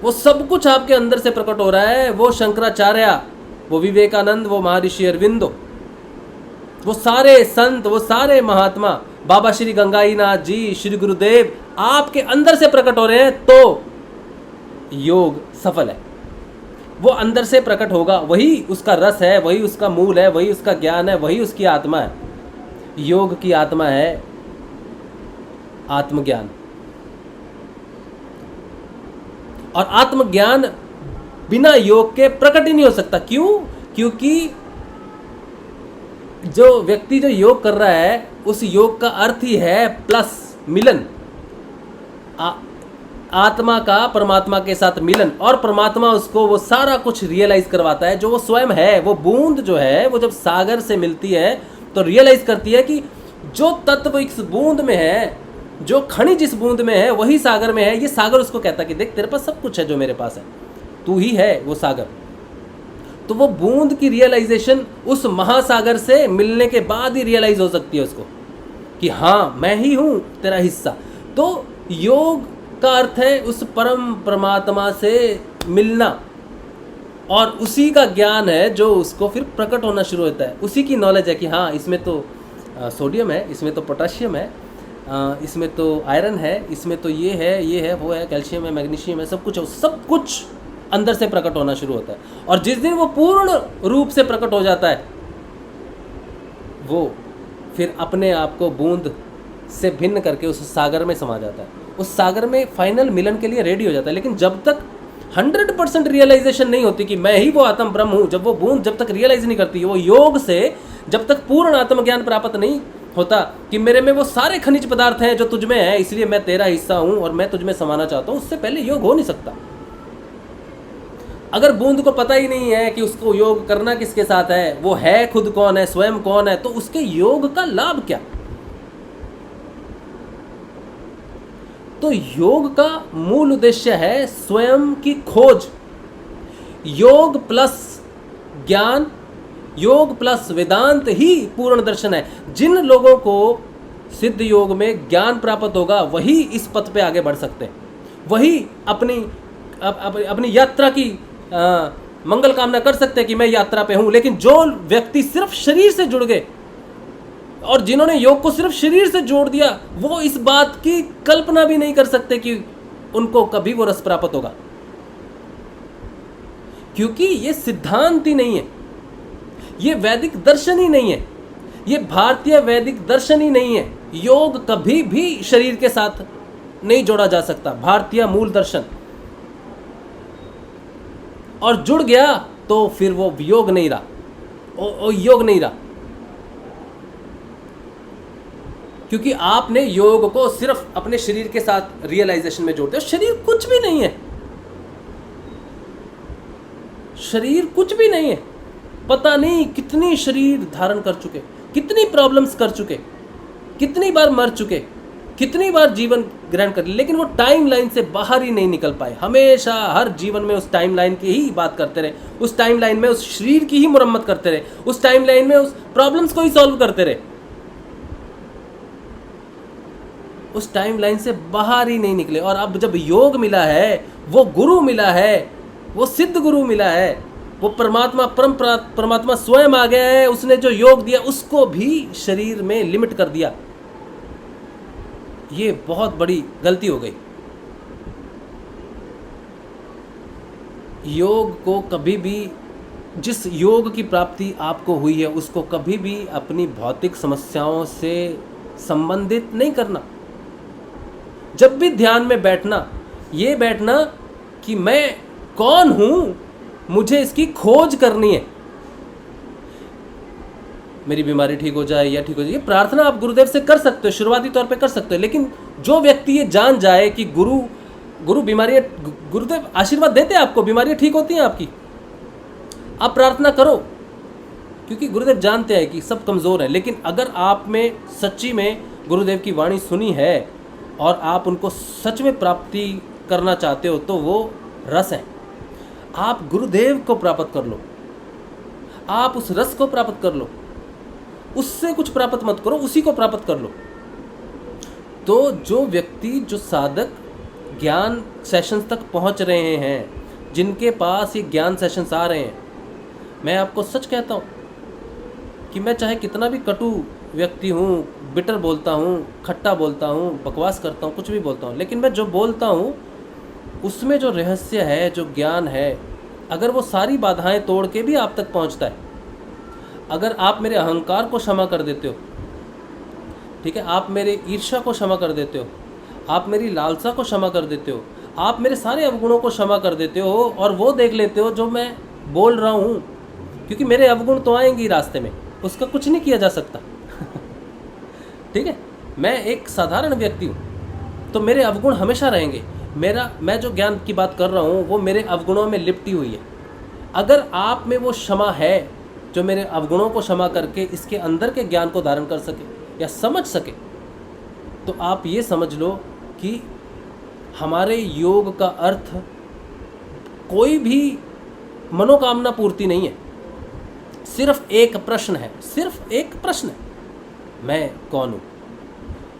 वो सब कुछ आपके अंदर से प्रकट हो रहा है। वो शंकराचार्य, वो विवेकानंद, वो महर्षि अरविंदो, वो सारे संत, वो सारे महात्मा, बाबा श्री गंगाईनाथ जी, श्री गुरुदेव आपके अंदर से प्रकट हो रहे हैं, तो योग सफल है। वो अंदर से प्रकट होगा, वही उसका रस है, वही उसका मूल है, वही उसका ज्ञान है, वही उसकी आत्मा है। योग की आत्मा है आत्मज्ञान, और आत्मज्ञान बिना योग के प्रकट ही नहीं हो सकता। क्यों? क्योंकि जो व्यक्ति जो योग कर रहा है, उस योग का अर्थ ही है प्लस मिलन, आत्मा का परमात्मा के साथ मिलन, और परमात्मा उसको वो सारा कुछ रियलाइज करवाता है जो वो स्वयं है। वो बूंद जो है, वो जब सागर से मिलती है तो रियलाइज करती है कि जो तत्व इस बूंद में है, जो खनिज इस बूंद में है, वही सागर में है। ये सागर उसको कहता है कि देख, तेरे पास सब कुछ है जो मेरे पास है, तू ही है वो सागर। तो वो बूंद की रियलाइजेशन उस महासागर से मिलने के बाद ही रियलाइज हो सकती है उसको, कि हाँ मैं ही हूँ तेरा हिस्सा। तो योग का अर्थ है उस परम परमात्मा से मिलना, और उसी का ज्ञान है जो उसको फिर प्रकट होना शुरू होता है। उसी की नॉलेज है कि हाँ इसमें तो सोडियम है, इसमें तो पोटाशियम है, इसमें तो आयरन है, इसमें तो ये है, वो है, कैल्शियम है, मैग्नीशियम है, सब कुछ अंदर से प्रकट होना शुरू होता है। और जिस दिन वो पूर्ण रूप से प्रकट हो जाता है, वो फिर अपने आप को बूंद से भिन्न करके उस सागर में समा जाता है, उस सागर में फाइनल मिलन के लिए रेडी हो जाता है। लेकिन जब तक 100% रियलाइजेशन नहीं होती कि मैं ही वो आत्म ब्रह्म हूँ, जब वो बूंद जब तक रियलाइज नहीं करती, वो योग से जब तक पूर्ण आत्मज्ञान प्राप्त नहीं होता कि मेरे में वो सारे खनिज पदार्थ हैं जो तुझ में है, इसलिए मैं तेरा हिस्सा हूँ और मैं तुझ में समाना चाहता हूँ, उससे पहले योग हो नहीं सकता। अगर बूंद को पता ही नहीं है कि उसको योग करना किसके साथ है, वो है खुद कौन है, स्वयं कौन है, तो उसके योग का लाभ क्या? तो योग का मूल उद्देश्य है स्वयं की खोज। योग प्लस ज्ञान, योग प्लस वेदांत ही पूर्ण दर्शन है। जिन लोगों को सिद्ध योग में ज्ञान प्राप्त होगा, वही इस पथ पे आगे बढ़ सकते हैं, वही अपनी यात्रा की मंगल कामना कर सकते हैं कि मैं यात्रा पे हूं। लेकिन जो व्यक्ति सिर्फ शरीर से जुड़ गए और जिन्होंने योग को सिर्फ शरीर से जोड़ दिया, वो इस बात की कल्पना भी नहीं कर सकते कि उनको कभी वो रस प्राप्त होगा, क्योंकि ये सिद्धांत ही नहीं है, ये वैदिक दर्शन ही नहीं है, ये भारतीय वैदिक दर्शन ही नहीं है। योग कभी भी शरीर के साथ नहीं जोड़ा जा सकता, भारतीय मूल दर्शन। और जुड़ गया तो फिर वो योग नहीं रहा, योग नहीं रहा, क्योंकि आपने योग को सिर्फ अपने शरीर के साथ रियलाइजेशन में जोड़ते हो। शरीर कुछ भी नहीं है, शरीर कुछ भी नहीं है। पता नहीं कितनी शरीर धारण कर चुके, कितनी प्रॉब्लम्स कर चुके, कितनी बार मर चुके, कितनी बार जीवन ग्रहण कर लिए, लेकिन वो टाइम लाइन से बाहर ही नहीं निकल पाए। हमेशा हर जीवन में उस टाइम लाइन की ही बात करते रहे, उस टाइम लाइन में उस शरीर की ही मुरम्मत करते रहे, उस टाइम लाइन में उस प्रॉब्लम्स को ही सॉल्व करते रहे, उस टाइम लाइन से बाहर ही नहीं निकले। और अब जब योग मिला है, वो गुरु मिला है, वो सिद्ध गुरु मिला है, वो परमात्मा परमात्मा स्वयं आ गया है, उसने जो योग दिया उसको भी शरीर में लिमिट कर दिया। ये बहुत बड़ी गलती हो गई। योग को कभी भी, जिस योग की प्राप्ति आपको हुई है उसको कभी भी अपनी भौतिक समस्याओं से संबंधित नहीं करना। जब भी ध्यान में बैठना, ये बैठना कि मैं कौन हूँ, मुझे इसकी खोज करनी है, मेरी बीमारी ठीक हो जाए या ठीक हो जाए। ये प्रार्थना आप गुरुदेव से कर सकते हो, शुरुआती तौर पे कर सकते हो, लेकिन जो व्यक्ति ये जान जाए कि गुरु बीमारियाँ, गुरुदेव आशीर्वाद देते हैं आपको, बीमारियाँ ठीक होती हैं आपकी, आप प्रार्थना करो, क्योंकि गुरुदेव जानते हैं कि सब कमज़ोर हैं। लेकिन अगर आप में सच्ची में गुरुदेव की वाणी सुनी है और आप उनको सच में प्राप्ति करना चाहते हो तो वो रस है। आप गुरुदेव को प्राप्त कर लो, आप उस रस को प्राप्त कर लो, उससे कुछ प्राप्त मत करो, उसी को प्राप्त कर लो। तो जो व्यक्ति, जो साधक ज्ञान सेशंस तक पहुंच रहे हैं, जिनके पास ये ज्ञान सेशंस आ रहे हैं, मैं आपको सच कहता हूँ कि मैं चाहे कितना भी कटु व्यक्ति हूँ, बिटर बोलता हूँ, खट्टा बोलता हूँ, बकवास करता हूँ, कुछ भी बोलता हूँ, लेकिन मैं जो बोलता हूँ उसमें जो रहस्य है, जो ज्ञान है, अगर वो सारी बाधाएं तोड़ के भी आप तक पहुँचता है, अगर आप मेरे अहंकार को क्षमा कर देते हो, ठीक है, आप मेरे ईर्ष्या को क्षमा कर देते हो, आप मेरी लालसा को क्षमा कर देते हो, आप मेरे सारे अवगुणों को क्षमा कर देते हो और वो देख लेते हो जो मैं बोल रहा हूँ, क्योंकि मेरे अवगुण तो आएंगे रास्ते में, उसका कुछ नहीं किया जा सकता। ठीक है, मैं एक साधारण व्यक्ति हूँ तो मेरे अवगुण हमेशा रहेंगे। मैं जो ज्ञान की बात कर रहा हूँ वो मेरे अवगुणों में लिपटी हुई है। अगर आप में वो क्षमा है जो मेरे अवगुणों को क्षमा करके इसके अंदर के ज्ञान को धारण कर सके या समझ सके, तो आप ये समझ लो कि हमारे योग का अर्थ कोई भी मनोकामना पूर्ति नहीं है। सिर्फ एक प्रश्न है, सिर्फ एक प्रश्न है, मैं कौन हूँ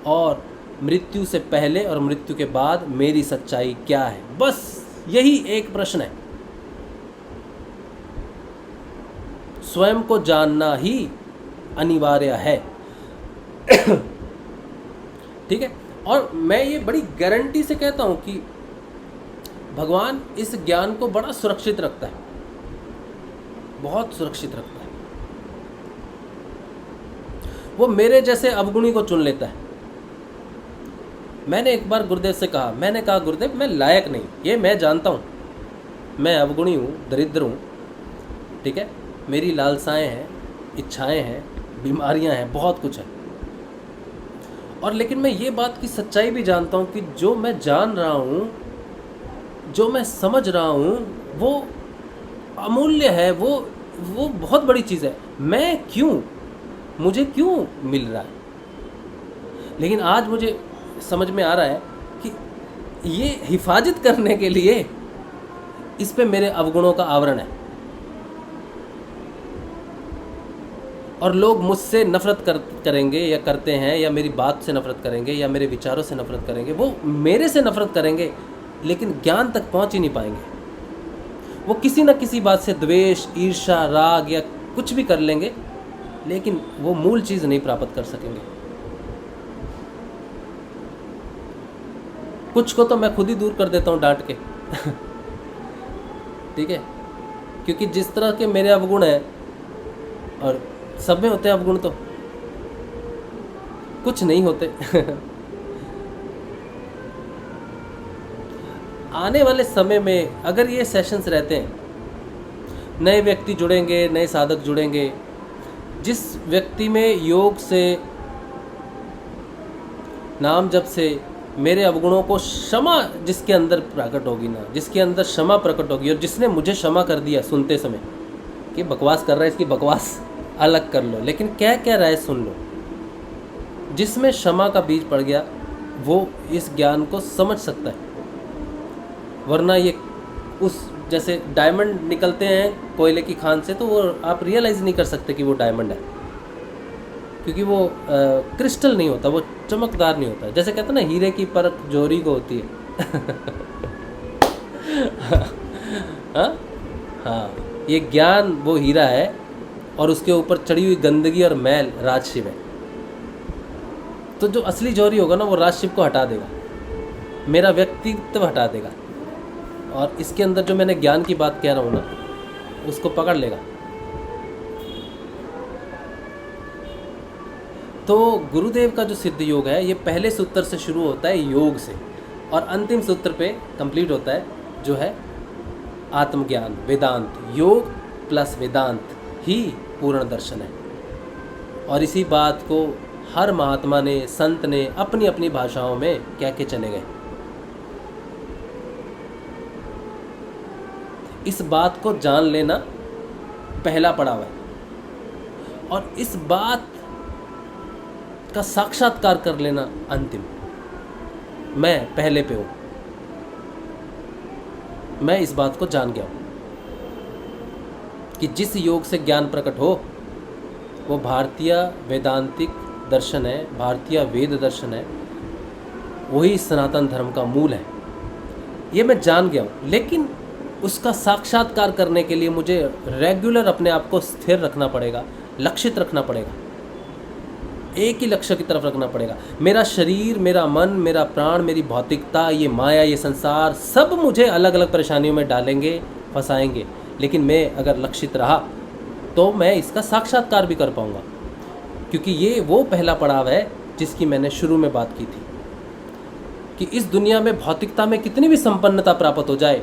और मृत्यु से पहले और मृत्यु के बाद मेरी सच्चाई क्या है। बस यही एक प्रश्न है। स्वयं को जानना ही अनिवार्य है। ठीक है, और मैं ये बड़ी गारंटी से कहता हूँ कि भगवान इस ज्ञान को बड़ा सुरक्षित रखता है, बहुत सुरक्षित रखता है। वो मेरे जैसे अवगुणी को चुन लेता है। मैंने एक बार गुरुदेव से कहा, मैंने कहा गुरुदेव मैं लायक नहीं, ये मैं जानता हूँ, मैं अवगुणी हूँ, दरिद्र हूँ, ठीक है, मेरी लालसाएं हैं, इच्छाएं हैं, बीमारियां हैं, बहुत कुछ है। और लेकिन मैं ये बात की सच्चाई भी जानता हूँ कि जो मैं जान रहा हूँ, जो मैं समझ रहा हूँ, वो अमूल्य है, वो बहुत बड़ी चीज़ है। मैं क्यों, मुझे क्यों मिल रहा है। लेकिन आज मुझे समझ में आ रहा है कि ये हिफाजत करने के लिए इस पे मेरे अवगुणों का आवरण है और लोग मुझसे नफरत करेंगे या करते हैं, या मेरी बात से नफरत करेंगे, या मेरे विचारों से नफरत करेंगे, वो मेरे से नफरत करेंगे लेकिन ज्ञान तक पहुंच ही नहीं पाएंगे। वो किसी न किसी बात से द्वेष, ईर्ष्या, राग या कुछ भी कर लेंगे, लेकिन वो मूल चीज़ नहीं प्राप्त कर सकेंगे। कुछ को तो मैं खुद ही दूर कर देता हूँ डांट के। ठीक है, क्योंकि जिस तरह के मेरे अवगुण हैं, और सब में होते हैं अवगुण, तो कुछ नहीं होते। आने वाले समय में अगर ये सेशंस रहते हैं, नए व्यक्ति जुड़ेंगे, नए साधक जुड़ेंगे, जिस व्यक्ति में योग से, नाम जप से मेरे अवगुणों को क्षमा जिसके अंदर प्रकट होगी ना, जिसके अंदर क्षमा प्रकट होगी, और जिसने मुझे क्षमा कर दिया सुनते समय कि बकवास कर रहा है, इसकी बकवास अलग कर लो, लेकिन क्या क्या रहा है सुन लो, जिसमें क्षमा का बीज पड़ गया वो इस ज्ञान को समझ सकता है। वरना ये उस जैसे डायमंड निकलते हैं कोयले की खान से, तो वो आप रियलाइज़ नहीं कर सकते कि वो डायमंड है, क्योंकि वो क्रिस्टल नहीं होता, वो चमकदार नहीं होता। जैसे कहते हैं ना, हीरे की परख जोरी को होती है। हाँ, ये ज्ञान वो हीरा है और उसके ऊपर चढ़ी हुई गंदगी और मैल राज शिव है। तो जो असली जौहरी होगा ना, वो राज शिव को हटा देगा, मेरा व्यक्तित्व हटा देगा, और इसके अंदर जो मैंने ज्ञान की बात कह रहा हूँ ना, उसको पकड़ लेगा। तो गुरुदेव का जो सिद्ध योग है, ये पहले सूत्र से शुरू होता है योग से, और अंतिम सूत्र पे कंप्लीट होता है जो है आत्मज्ञान, वेदांत। योग प्लस वेदांत ही पूर्ण दर्शन है। और इसी बात को हर महात्मा ने, संत ने अपनी अपनी भाषाओं में कह के चले गए। इस बात को जान लेना पहला पड़ाव है, और इस बात का साक्षात्कार कर लेना अंतिम। मैं पहले पे हूँ, मैं इस बात को जान गया हूँ कि जिस योग से ज्ञान प्रकट हो वो भारतीय वेदांतिक दर्शन है, भारतीय वेद दर्शन है, वही सनातन धर्म का मूल है। ये मैं जान गया हूँ, लेकिन उसका साक्षात्कार करने के लिए मुझे रेगुलर अपने आप को स्थिर रखना पड़ेगा, लक्षित रखना पड़ेगा, एक ही लक्ष्य की तरफ रखना पड़ेगा। मेरा शरीर, मेरा मन, मेरा प्राण, मेरी भौतिकता, ये माया, ये संसार सब मुझे अलग अलग परेशानियों में डालेंगे, फंसाएंगे, लेकिन मैं अगर लक्षित रहा तो मैं इसका साक्षात्कार भी कर पाऊँगा। क्योंकि ये वो पहला पड़ाव है जिसकी मैंने शुरू में बात की थी कि इस दुनिया में भौतिकता में कितनी भी संपन्नता प्राप्त हो जाए,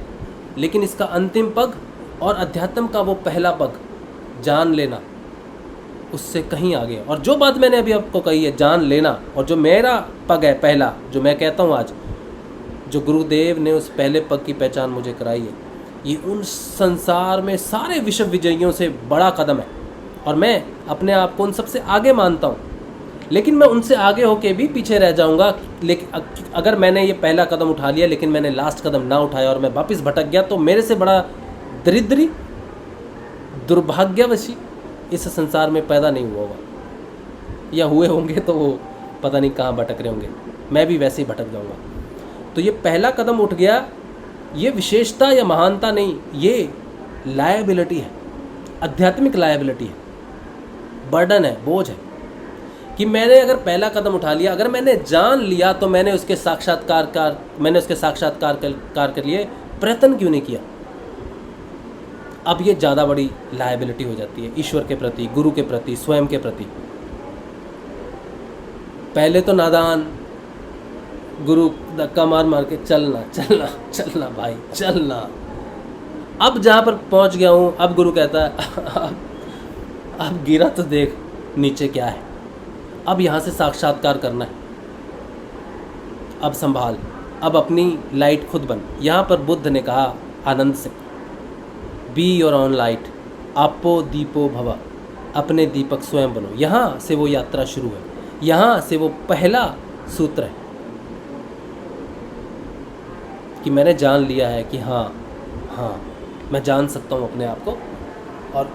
लेकिन इसका अंतिम पग और अध्यात्म का वो पहला पग जान लेना उससे कहीं आगे। और जो बात मैंने अभी आपको कही है जान लेना, और जो मेरा पग है पहला, जो मैं कहता हूँ आज, जो गुरुदेव ने उस पहले पग की पहचान मुझे कराई है, ये उन संसार में सारे विश्व विजयियों से बड़ा कदम है। और मैं अपने आप को उन सबसे आगे मानता हूँ, लेकिन मैं उनसे आगे होके भी पीछे रह जाऊँगा। लेकिन अगर मैंने ये पहला कदम उठा लिया लेकिन मैंने लास्ट कदम ना उठाया और मैं वापस भटक गया, तो मेरे से बड़ा दरिद्री, दुर्भाग्यवशी इस संसार में पैदा नहीं हुआ होगा, या हुए होंगे तो वो पता नहीं कहाँ भटक रहे होंगे, मैं भी वैसे ही भटक जाऊँगा। तो ये पहला कदम उठ गया, ये विशेषता या महानता नहीं, ये लायबिलिटी है, आध्यात्मिक लायबिलिटी है, बर्डन है, बोझ है कि मैंने अगर पहला कदम उठा लिया, अगर मैंने जान लिया तो मैंने उसके साक्षात्कार कर लिए, प्रयत्न क्यों नहीं किया। अब ये ज़्यादा बड़ी लायबिलिटी हो जाती है ईश्वर के प्रति, गुरु के प्रति, स्वयं के प्रति। पहले तो नादान, गुरु धक्का मार मार के चलना चलना चलना भाई चलना। अब जहाँ पर पहुँच गया हूँ, अब गुरु कहता है अब गिरा तो देख नीचे क्या है, अब यहाँ से साक्षात्कार करना है, अब संभाल, अब अपनी लाइट खुद बन। यहाँ पर बुद्ध ने कहा आनंद से, बी योर ऑन लाइट, आपो दीपो भव, अपने दीपक स्वयं बनो। यहाँ से वो यात्रा शुरू है, यहाँ से वो पहला सूत्र है कि मैंने जान लिया है कि हाँ मैं जान सकता हूँ अपने आप को। और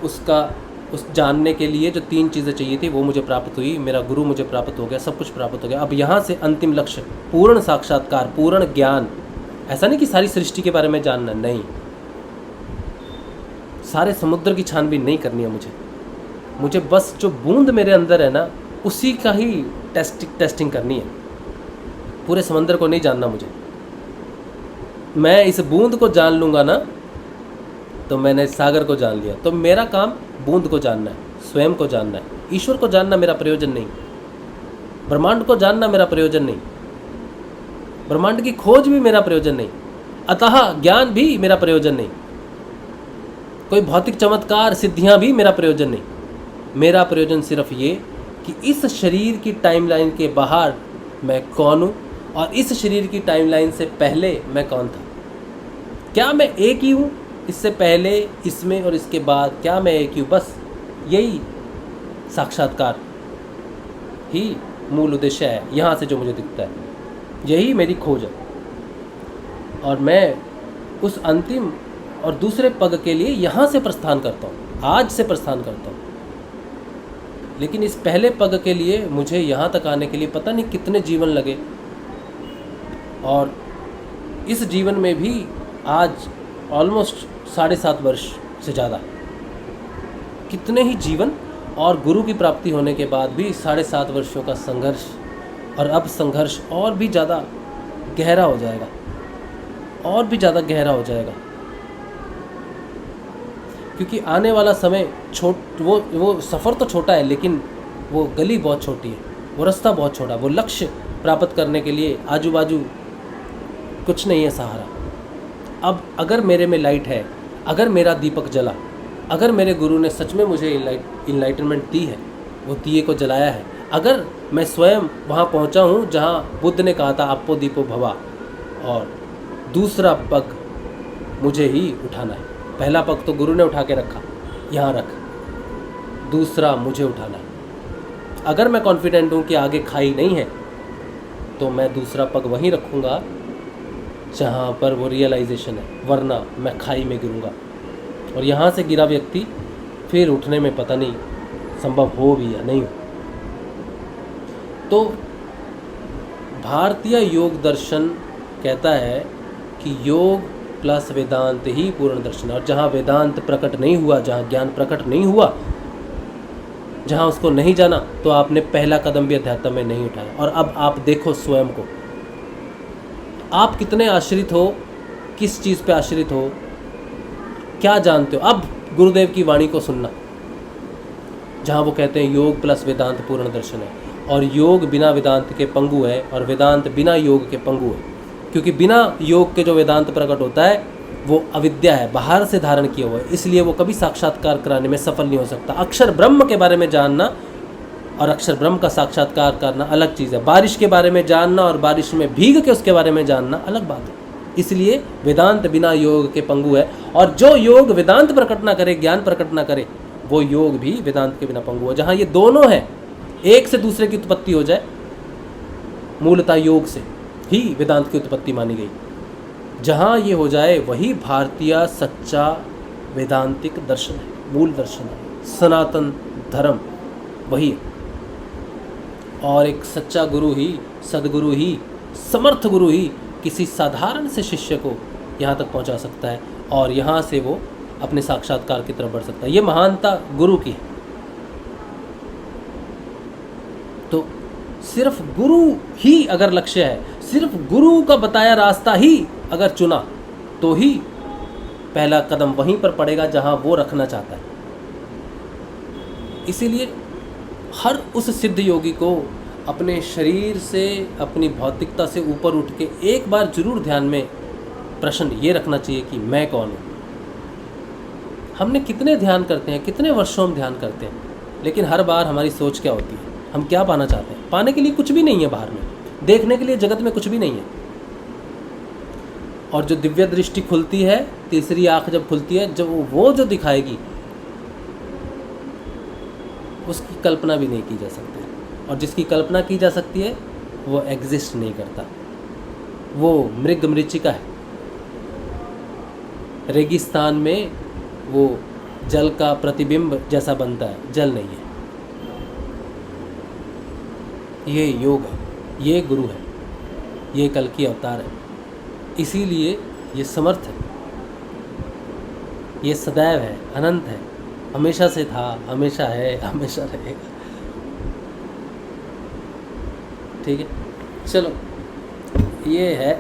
उस जानने के लिए जो 3 चीज़ें चाहिए थी वो मुझे प्राप्त हुई, मेरा गुरु मुझे प्राप्त हो गया, सब कुछ प्राप्त हो गया। अब यहाँ से अंतिम लक्ष्य पूर्ण साक्षात्कार, पूर्ण ज्ञान। ऐसा नहीं कि सारी सृष्टि के बारे में जानना, नहीं, सारे समुद्र की छानबीन नहीं करनी है मुझे बस जो बूंद मेरे अंदर है ना, उसी का ही टेस्टिंग करनी है। पूरे समंदर को नहीं जानना मुझे। मैं इस बूंद को जान लूँगा ना तो मैंने सागर को जान लिया। तो मेरा काम बूंद को जानना है, स्वयं को जानना है, ईश्वर को जानना मेरा प्रयोजन नहीं, ब्रह्मांड को जानना मेरा प्रयोजन नहीं, ब्रह्मांड की खोज भी मेरा प्रयोजन नहीं, अतः ज्ञान भी मेरा प्रयोजन नहीं, कोई भौतिक चमत्कार सिद्धियां भी मेरा प्रयोजन नहीं। मेरा प्रयोजन सिर्फ ये कि इस शरीर की टाइमलाइन के बाहर मैं कौन हूँ और इस शरीर की टाइमलाइन से पहले मैं कौन था। क्या मैं एक ही हूँ इससे पहले, इसमें और इसके बाद? क्या मैं एक ही हूँ? बस यही साक्षात्कार ही मूल उद्देश्य है। यहाँ से जो मुझे दिखता है यही मेरी खोज है, और मैं उस अंतिम और दूसरे पग के लिए यहाँ से प्रस्थान करता हूँ, आज से प्रस्थान करता हूँ। लेकिन इस पहले पग के लिए मुझे यहाँ तक आने के लिए पता नहीं कितने जीवन लगे, और इस जीवन में भी आज ऑलमोस्ट 7.5 वर्ष से ज़्यादा, कितने ही जीवन और गुरु की प्राप्ति होने के बाद भी 7.5 वर्षों का संघर्ष, और अब संघर्ष और भी ज़्यादा गहरा हो जाएगा और भी ज़्यादा गहरा हो जाएगा, क्योंकि आने वाला समय वो सफ़र तो छोटा है, लेकिन वो गली बहुत छोटी है, वो रास्ता बहुत छोटा, वो लक्ष्य प्राप्त करने के लिए आजू बाजू कुछ नहीं है सहारा। अब अगर मेरे में लाइट है, अगर मेरा दीपक जला, अगर मेरे गुरु ने सच में मुझे इनलाइटनमेंट दी है, वो दिए को जलाया है, अगर मैं स्वयं वहाँ पहुँचा हूँ जहाँ बुद्ध ने कहा था आपो दीपो भवा, और दूसरा पग मुझे ही उठाना है। पहला पग तो गुरु ने उठा के रखा, यहाँ रख, दूसरा मुझे उठाना है। अगर मैं कॉन्फिडेंट हूँ कि आगे खाई नहीं है, तो मैं दूसरा पग वहीं रखूँगा जहाँ पर वो रियलाइजेशन है, वरना मैं खाई में गिरूँगा। और यहाँ से गिरा व्यक्ति फिर उठने में पता नहीं संभव हो भी या नहीं हो। तो भारतीय योग दर्शन कहता है कि योग प्लस वेदांत ही पूर्ण दर्शन है। और जहाँ वेदांत प्रकट नहीं हुआ, जहाँ ज्ञान प्रकट नहीं हुआ, जहाँ उसको नहीं जाना, तो आपने पहला कदम भी अध्यात्म में नहीं उठाया। और अब आप देखो स्वयं को, आप कितने आश्रित हो, किस चीज़ पे आश्रित हो, क्या जानते हो। अब गुरुदेव की वाणी को सुनना, जहाँ वो कहते हैं योग प्लस वेदांत पूर्ण दर्शन है, और योग बिना वेदांत के पंगु है, और वेदांत बिना योग के पंगु है। क्योंकि बिना योग के जो वेदांत प्रकट होता है वो अविद्या है, बाहर से धारण किया हुआ है, इसलिए वो कभी साक्षात्कार कराने में सफल नहीं हो सकता। अक्षर ब्रह्म के बारे में जानना और अक्षर ब्रह्म का साक्षात्कार करना अलग चीज़ है। बारिश के बारे में जानना और बारिश में भीग के उसके बारे में जानना अलग बात है। इसलिए वेदांत बिना योग के पंगु है, और जो योग वेदांत प्रकट ना करे, ज्ञान प्रकट ना करे, वो योग भी वेदांत के बिना पंगु है। जहाँ ये दोनों है, एक से दूसरे की उत्पत्ति हो जाए, मूलतः योग से ही वेदांत की उत्पत्ति मानी गई। जहाँ ये हो जाए वही भारतीय सच्चा वेदांतिक दर्शन है, मूल दर्शन है, सनातन धर्म वही है। और एक सच्चा गुरु ही, सदगुरु ही, समर्थ गुरु ही किसी साधारण से शिष्य को यहाँ तक पहुँचा सकता है, और यहाँ से वो अपने साक्षात्कार की तरफ बढ़ सकता है। ये महानता गुरु की है। तो सिर्फ गुरु ही अगर लक्ष्य है, सिर्फ गुरु का बताया रास्ता ही अगर चुना, तो ही पहला कदम वहीं पर पड़ेगा जहां वो रखना चाहता है। इसीलिए हर उस सिद्ध योगी को अपने शरीर से, अपनी भौतिकता से ऊपर उठ के एक बार जरूर ध्यान में प्रश्न ये रखना चाहिए कि मैं कौन हूँ। हमने कितने ध्यान करते हैं, कितने वर्षों में ध्यान करते हैं, लेकिन हर बार हमारी सोच क्या होती है, हम क्या पाना चाहते हैं। पाने के लिए कुछ भी नहीं है बाहर में, देखने के लिए जगत में कुछ भी नहीं है। और जो दिव्य दृष्टि खुलती है, तीसरी आंख जब खुलती है, जब वो जो दिखाएगी, उसकी कल्पना भी नहीं की जा सकती। और जिसकी कल्पना की जा सकती है वो एग्जिस्ट नहीं करता, वो मृग मरीचिका है। रेगिस्तान में वो जल का प्रतिबिंब जैसा बनता है, जल नहीं है। ये योग है, ये गुरु है, ये कल की अवतार है। इसीलिए ये समर्थ है, ये सदैव है, अनंत है, हमेशा से था, हमेशा है, हमेशा रहेगा। ठीक है, चलो ये है।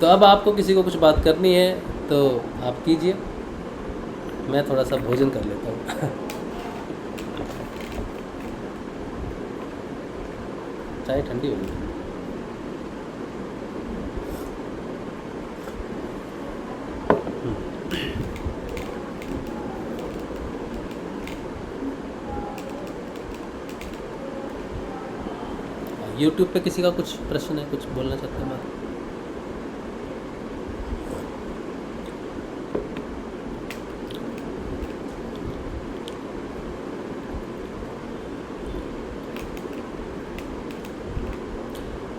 तो अब आपको किसी को कुछ बात करनी है तो आप कीजिए, मैं थोड़ा सा भोजन कर लेता हूँ। चाय ठंडी हो गई। यूट्यूब पे किसी का कुछ प्रश्न है, कुछ बोलना चाहते हैं बात?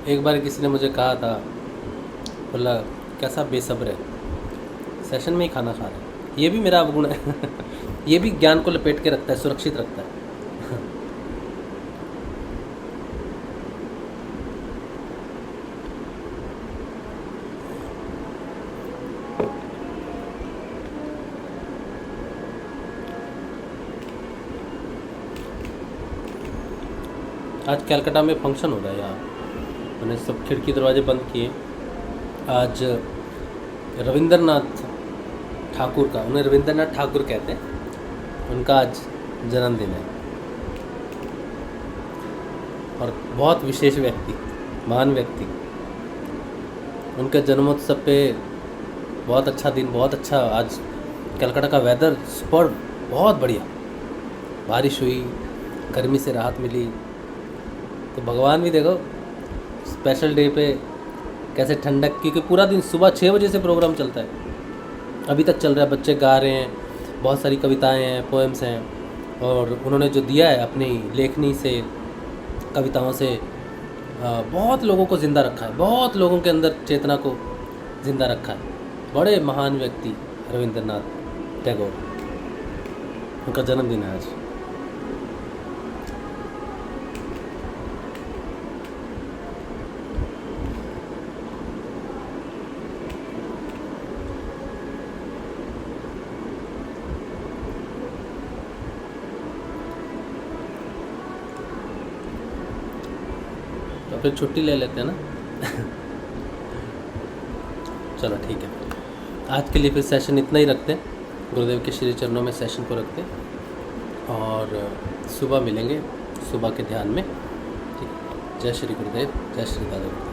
एक बार किसी ने मुझे कहा था, बोला कैसा बेसब्र है, सेशन में ही खाना खा रहा है। ये भी मेरा अवगुण है। ये भी ज्ञान को लपेट के रखता है, सुरक्षित रखता है। आज कलकत्ता में फंक्शन हो रहा है यहाँ, मैंने सब खिड़की दरवाजे बंद किए। आज रविंद्रनाथ ठाकुर का, उन्हें रविंद्रनाथ ठाकुर कहते हैं, उनका आज जन्मदिन है। और बहुत विशेष व्यक्ति, महान व्यक्ति, उनके जन्मोत्सव पे बहुत अच्छा दिन, बहुत अच्छा। आज कलकत्ता का वेदर सुपर, बहुत बढ़िया, बारिश हुई, गर्मी से राहत मिली। तो भगवान भी देखो स्पेशल डे पे कैसे ठंडक, क्योंकि पूरा दिन सुबह 6 बजे से प्रोग्राम चलता है, अभी तक चल रहा है। बच्चे गा रहे हैं, बहुत सारी कविताएं हैं, पोएम्स हैं, और उन्होंने जो दिया है अपनी लेखनी से, कविताओं से बहुत लोगों को ज़िंदा रखा है, बहुत लोगों के अंदर चेतना को ज़िंदा रखा है। बड़े महान व्यक्ति रविंद्रनाथ टैगोर, उनका जन्मदिन है आज। तो फिर छुट्टी ले लेते हैं ना। चलो ठीक है, आज के लिए फिर सेशन इतना ही रखते हैं, गुरुदेव के श्री चरणों में सेशन को रखते हैं, और सुबह मिलेंगे, सुबह के ध्यान में। ठीक है, जय श्री गुरुदेव, जय श्री दादा।